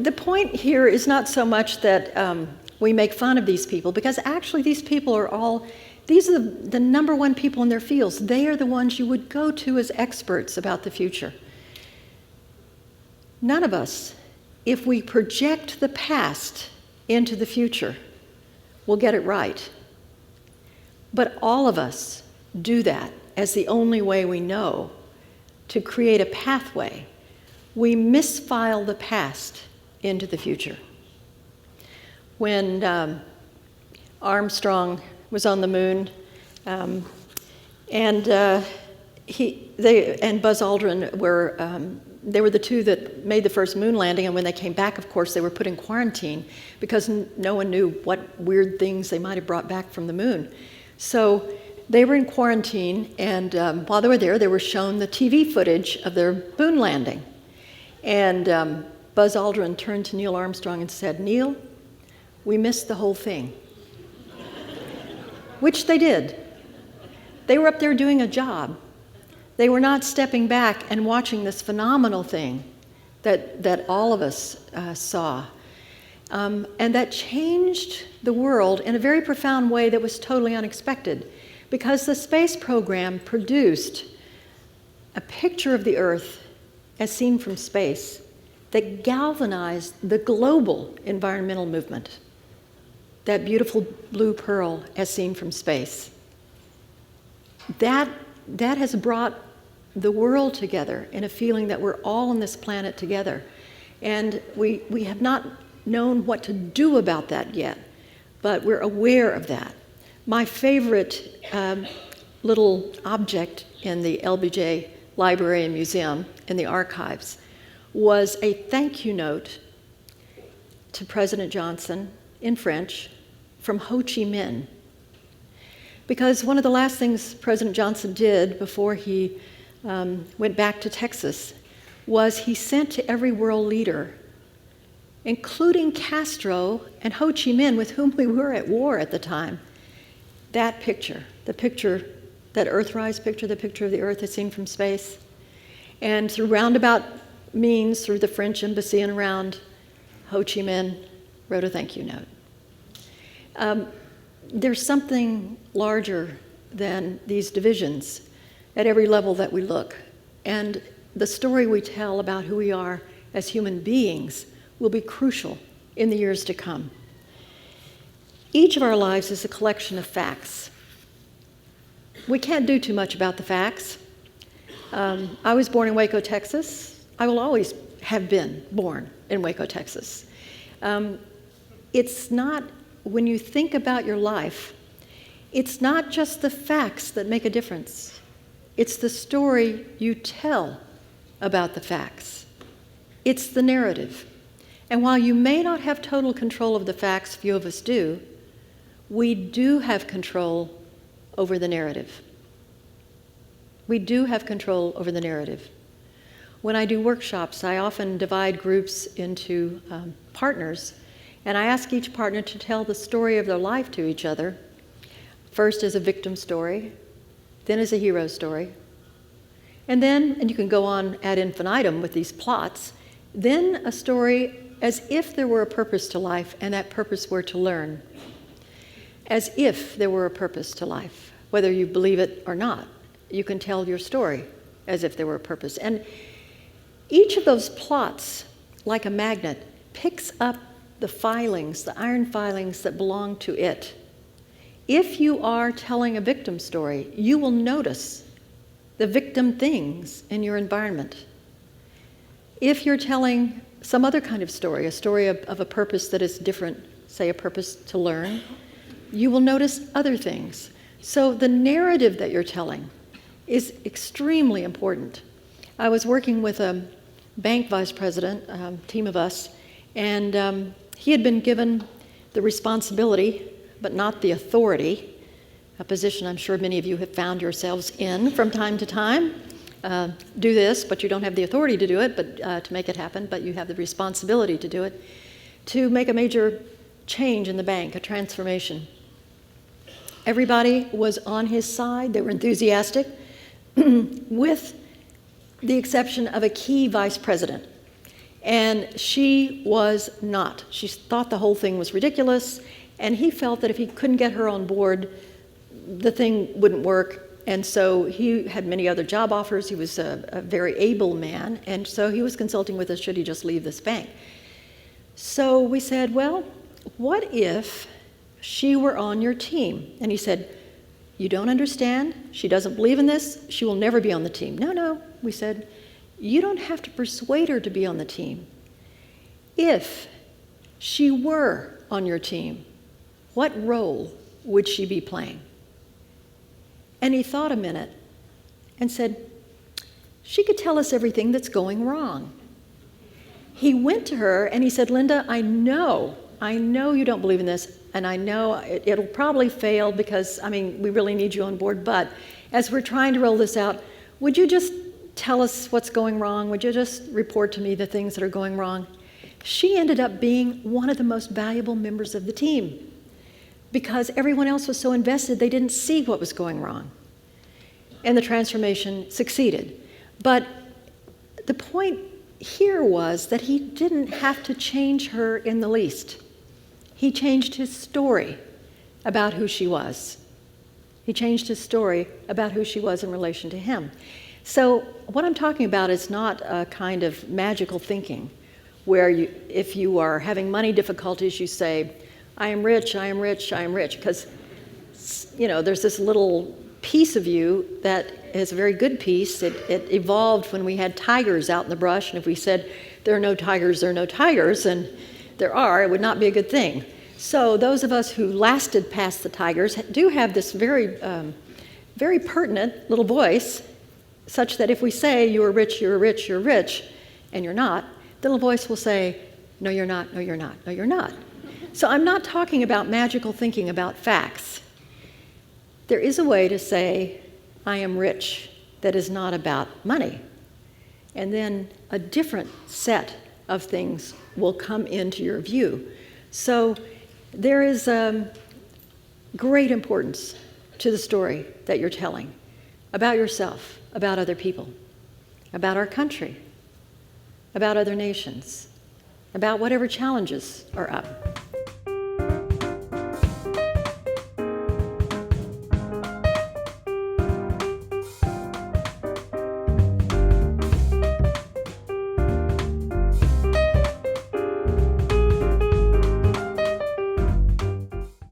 the point here is not so much that we make fun of these people, because actually these people are all, these are the number one people in their fields. They are the ones you would go to as experts about the future. None of us, if we project the past into the future, will get it right. But all of us do that as the only way we know to create a pathway. We misfile the past into the future. When Armstrong was on the moon, and Buzz Aldrin were, they were the two that made the first moon landing, and when they came back, of course, they were put in quarantine because no one knew what weird things they might have brought back from the moon. So they were in quarantine, and while they were there, they were shown the TV footage of their moon landing. And Buzz Aldrin turned to Neil Armstrong and said, "Neil, we missed the whole thing." Which they did. They were up there doing a job. They were not stepping back and watching this phenomenal thing that all of us saw. And that changed the world in a very profound way that was totally unexpected, because the space program produced a picture of the Earth as seen from space that galvanized the global environmental movement. That beautiful blue pearl as seen from space. That has brought the world together in a feeling that we're all on this planet together. And we have not known what to do about that yet, but we're aware of that. My favorite little object in the LBJ Library and Museum in the archives was a thank you note to President Johnson in French from Ho Chi Minh. Because one of the last things President Johnson did before he went back to Texas was he sent to every world leader, including Castro and Ho Chi Minh, with whom we were at war at the time, that picture, the picture, that Earthrise picture, the picture of the Earth as seen from space. And through roundabout means, through the French embassy and around, Ho Chi Minh wrote a thank you note. There's something larger than these divisions at every level that we look. And the story we tell about who we are as human beings will be crucial in the years to come. Each of our lives is a collection of facts. We can't do too much about the facts. I was born in Waco, Texas. I will always have been born in Waco, Texas. It's not, when you think about your life, it's not just the facts that make a difference. It's the story you tell about the facts. It's the narrative. And while you may not have total control of the facts, few of us do, we do have control over the narrative. We do have control over the narrative. When I do workshops, I often divide groups into partners, and I ask each partner to tell the story of their life to each other, first as a victim story, then as a hero story, and then, and you can go on ad infinitum with these plots, then a story as if there were a purpose to life, and that purpose were to learn. As if there were a purpose to life, whether you believe it or not. You can tell your story as if there were a purpose. And each of those plots, like a magnet, picks up the filings, the iron filings that belong to it. If you are telling a victim story, you will notice the victim things in your environment. If you're telling some other kind of story, a story of a purpose that is different, say a purpose to learn, you will notice other things. So the narrative that you're telling is extremely important. I was working with a bank vice president, team of us, and he had been given the responsibility, but not the authority, a position I'm sure many of you have found yourselves in from time to time. Do this, but you don't have the authority to do it, but to make it happen, but you have the responsibility to do it, to make a major change in the bank, a transformation. Everybody was on his side. They were enthusiastic, with the exception of a key vice president. And she was not. She thought the whole thing was ridiculous, and he felt that if he couldn't get her on board, the thing wouldn't work. And so he had many other job offers. He was a very able man, and so he was consulting with us, should he just leave this bank? So we said, well, what if she were on your team? And he said, you don't understand. She doesn't believe in this. She will never be on the team. No, we said, you don't have to persuade her to be on the team. If she were on your team, what role would she be playing? And he thought a minute and said, she could tell us everything that's going wrong. He went to her and he said, Linda, I know you don't believe in this, and I know it'll probably fail because, we really need you on board, but as we're trying to roll this out, would you just tell us what's going wrong? Would you just report to me the things that are going wrong? She ended up being one of the most valuable members of the team because everyone else was so invested they didn't see what was going wrong. And the transformation succeeded. But the point here was that he didn't have to change her in the least. He changed his story about who she was. He changed his story about who she was in relation to him. So what I'm talking about is not a kind of magical thinking where if you are having money difficulties, you say, I am rich, I am rich, I am rich, because there's this little piece of you that is a very good piece. It evolved when we had tigers out in the brush, and if we said there are no tigers, there are no tigers, and there are, it would not be a good thing. So those of us who lasted past the tigers do have this very, very pertinent little voice, such that if we say you're rich, you're rich, you're rich, and you're not, the little voice will say, no, you're not, no, you're not, no, you're not. So I'm not talking about magical thinking about facts. There is a way to say, I am rich, that is not about money. And then a different set of things will come into your view. So there is great importance to the story that you're telling about yourself, about other people, about our country, about other nations, about whatever challenges are up.